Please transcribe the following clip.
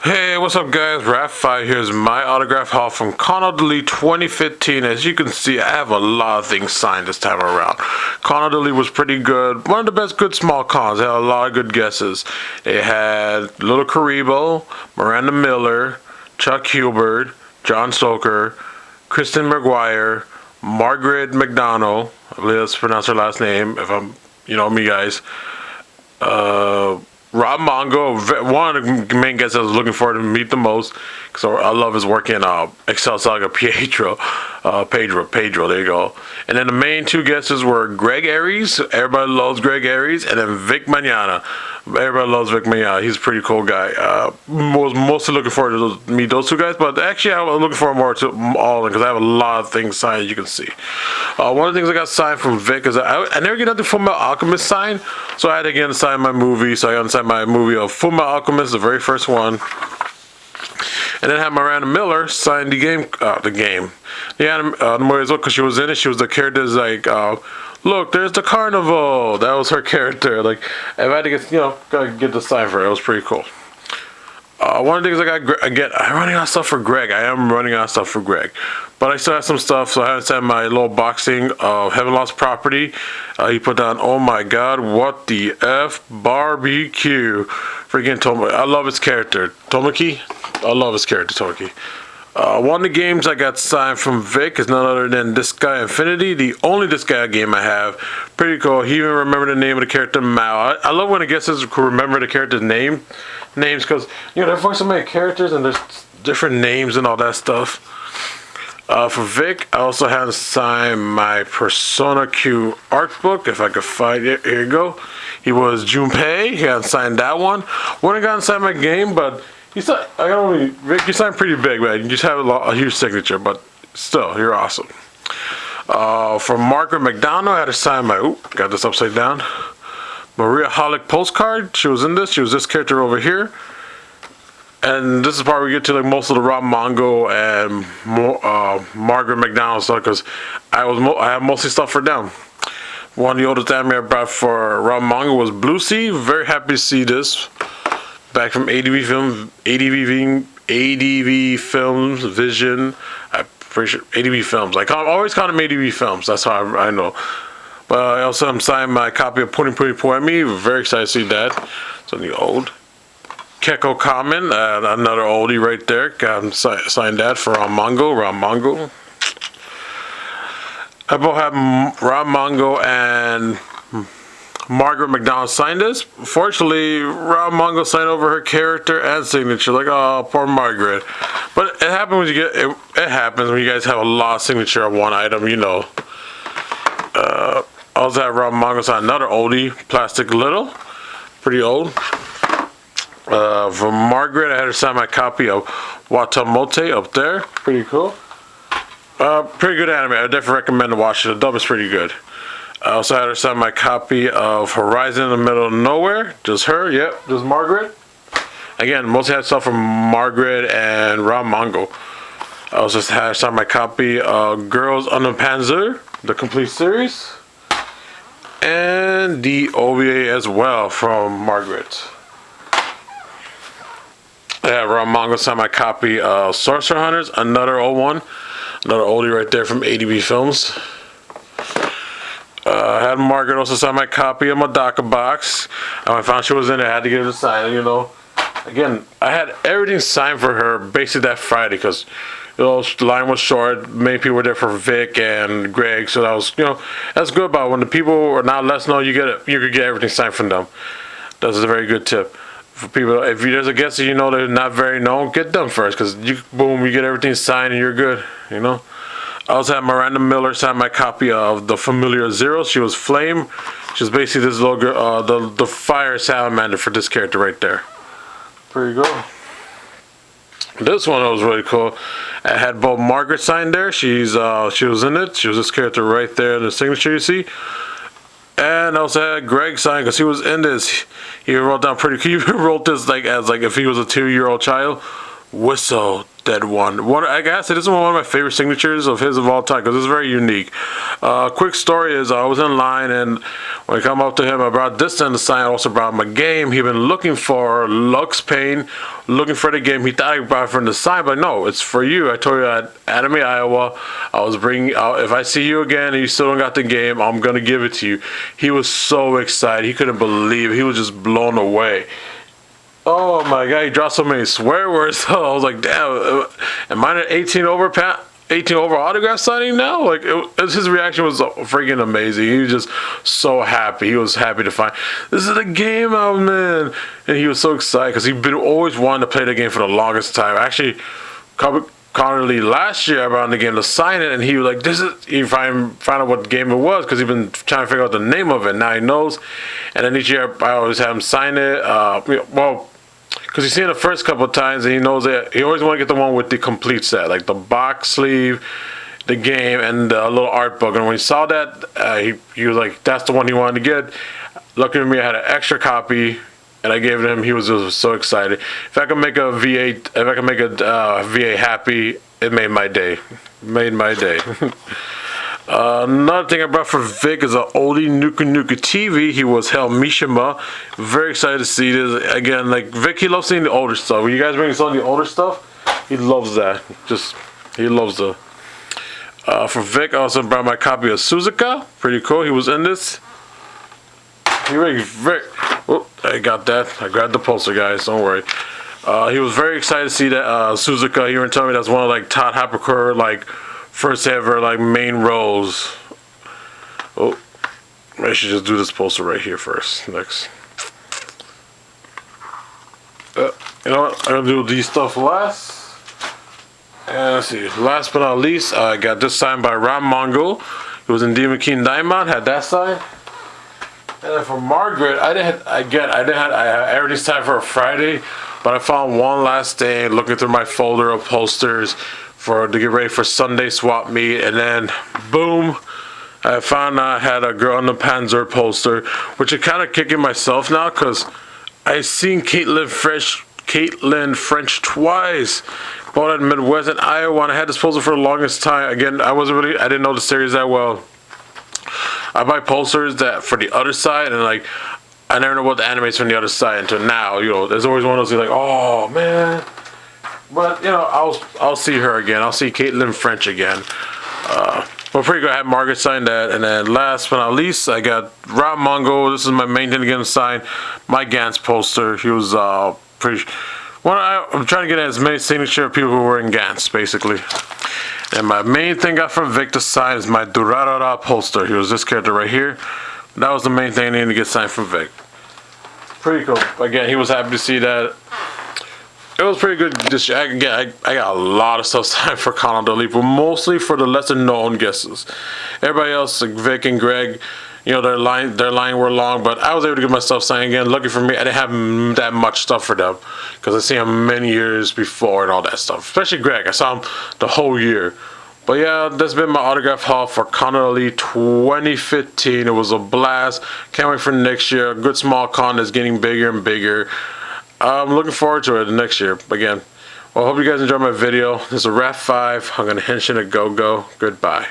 Hey, what's up guys? Raph5 here's my autograph haul from Con Elite 2015. As you can see, I have a lot of things signed this time around. Con Elite was pretty good. One of the best good small cons. They had a lot of good guesses. It had Little Karibo, Miranda Miller, Chuck Hubert, John Stoker, Kristen McGuire, Margaret McDonald, I believe that's pronounced her last name, if I'm, me guys. Rob Mongo, one of the main guys I was looking forward to meet the most, because I love his work in Excel Saga Pedro, there you go. And then the main two guesses were Greg Aries, everybody loves Greg Aries, and then Vic Mañana. Everybody loves Vic Mañana, he's a pretty cool guy. Was mostly looking forward to meet those two guys, but actually I was looking forward more to all of them, because I have a lot of things signed, you can see. One of the things I got signed from Vic is I never get nothing from Fullmetal Alchemist signed, so I had to get sign my movie, so I got signed my movie of Fullmetal Alchemist, the very first one. And then had Miranda Miller sign the game, the movie as well, because she was in it. She was the character that's like, look, there's the carnival. That was her character. Like, if I had to gotta get the sign for her, it was pretty cool. One of the things I'm running out of stuff for Greg. I am running out of stuff for Greg. But I still have some stuff, so I haven't sent my little boxing of Heaven Lost Property. He put down, oh my god, what the F, barbecue. Freaking Tomoki. I love his character. Tomoki? I love his character, Tomoki. One of the games I got signed from Vic is none other than Disgaea Infinity, the only Disgaea game I have. Pretty cool. He even remembered the name of the character, Mao. I love when the guesses could remember the character's names, because, there's so many characters and there's different names and all that stuff. For Vic, I also had to sign my Persona Q art book, if I could find it. Here you go. He was Junpei. He hadn't signed that one. Wouldn't gotten signed my game, but Vic, you signed pretty big, man. You just have a huge signature, but still, you're awesome. For Margaret McDonald, I had to sign my, got this upside down, Maria Holic postcard. She was in this. She was this character over here. And this is part where we get to most of the Rob Mongo and Margaret McDonald stuff, because I have mostly stuff for them. One of the oldest anime I brought for Rob Mongo was Blue Sea. Very happy to see this. Back from ADV Films, Vision. I'm pretty sure ADV Films. I always call them ADV Films. That's how I know. But I also am signing my copy of Puni Puni Poemi. Very excited to see that. So the old. Keko Kamen, another oldie right there. Got signed that for Rob Mongo. I both have Rob Mongo and Margaret McDonald signed this. Fortunately, Rob Mongo signed over her character and signature. Like, oh, poor Margaret. But it happens when it happens when you guys have a lot of signature on one item, I also have Rob Mongo sign another oldie, Plastic Little. Pretty old. For Margaret, I had her sign my copy of Watamote up there. Pretty cool. Pretty good anime. I definitely recommend to watch it. The dub is pretty good. I also had her sign my copy of Horizon in the Middle of Nowhere. Just her, yep, just Margaret. Again, mostly had stuff from Margaret and Rob Mongo. I also had her sign my copy of Girls on the Panzer, the complete series. And the OVA as well from Margaret. Yeah, Rob Mongo signed my copy of Sorcerer Hunters, another old one. Another oldie right there from ADV Films. I had Margaret also sign my copy of Madaka box. I found she was in it, I had to get her to sign it, Again, I had everything signed for her basically that Friday, because the line was short. Many people were there for Vic and Greg, so that was, that's good about it. When the people are not letting us know, you could get everything signed from them. That's a very good tip. For people, if there's a guest that they're not very known, get them first, because boom, you get everything signed and you're good, I also had Miranda Miller sign my copy of The Familiar Zero. She was Flame. She was basically this little girl, the fire salamander for this character right there. Pretty cool. This one was really cool. I had both Margaret signed there. She was in it. She was this character right there in the signature you see. And I also had Greg sign, because he was in this. He wrote down pretty. He wrote this as if he was a 2-year-old child. Whistle, dead one. I guess this is one of my favorite signatures of his of all time because it's very unique. Quick story is I was in line, and when I come up to him, I brought this in the sign. I also brought him a game. He'd been looking for Lux Pain, looking for the game. He thought I brought it from the sign, but no, it's for you. I told you at Anime Iowa, I was bringing out, if I see you again and you still don't got the game, I'm going to give it to you. He was so excited. He couldn't believe it. He was just blown away. Oh my God, he dropped so many swear words. I was like, damn, am I an 18 over autograph signing now? Like, his reaction was freaking amazing. He was just so happy. He was happy to find, this is the game out, man. And he was so excited because he'd been always wanting to play the game for the longest time. Actually, Connerly last year I brought in the game to sign it, and he was like, he found out what game it was because he'd been trying to figure out the name of it. Now he knows. And then each year I always have him sign it. Because he's seen it the first couple of times, and he knows that he always want to get the one with the complete set, like the box sleeve, the game, and the little art book. And when he saw that, he was like, that's the one he wanted to get. Lucky for me, I had an extra copy, and I gave it to him. He was just so excited. If I could make a VA happy, it made my day. Made my day. Another thing I brought for Vic is an oldie Nuka Nuka TV. He was Hell Mishima. Very excited to see this. Again, like Vic, he loves seeing the older stuff. When you guys bring some of the older stuff, he loves that. He loves the. For Vic, I also brought my copy of Suzuka. Pretty cool. He was in this. Vic. Oh, I got that. I grabbed the poster, guys. Don't worry. He was very excited to see that Suzuka. He was telling me that's one of like Todd Hapakur first ever main roles. Oh, I should just do this poster right here first. Next. You know what? I'm gonna do these stuff last. And let's see. Last but not least, I got this signed by Ron Mongol. It was in Demon King Diamond. Had that signed. And then for Margaret, I had everything's signed for a Friday, but I found one last day looking through my folder of posters to get ready for Sunday swap meet, and then boom, I found I had a Girl in the Panzer poster, which is kind of kicking myself now because I seen Caitlin French twice. Bought it in Midwest and Iowa, and I had this poster for the longest time. Again, I didn't know the series that well. I buy posters that for the other side, and I never know what the animates from the other side until now. There's always one of those oh man. But I'll see her again. I'll see Caitlin French again. But pretty good. I had Margaret sign that, and then last but not least, I got Rob Mongo. This is my main thing to get him signed. My Gantz poster. He was pretty. I'm trying to get as many signature people who were in Gantz, basically. And my main thing I got from Vic to sign is my Durarara poster. He was this character right here. That was the main thing I needed to get signed from Vic. Pretty cool. Again, he was happy to see that. It was pretty good. I got a lot of stuff signed for Conor Delete, but mostly for the lesser known guesses. Everybody else, like Vic and Greg, their line were long, but I was able to get my stuff signed again. Lucky for me, I didn't have that much stuff for them because I seen him many years before and all that stuff. Especially Greg, I saw him the whole year. But yeah, that's been my autograph haul for Conor Elite 2015. It was a blast. Can't wait for next year. A good small con that's getting bigger and bigger. I'm looking forward to it next year. Again, well, I hope you guys enjoyed my video. This is a Wrap 5. I'm going to henshin a go-go. Goodbye.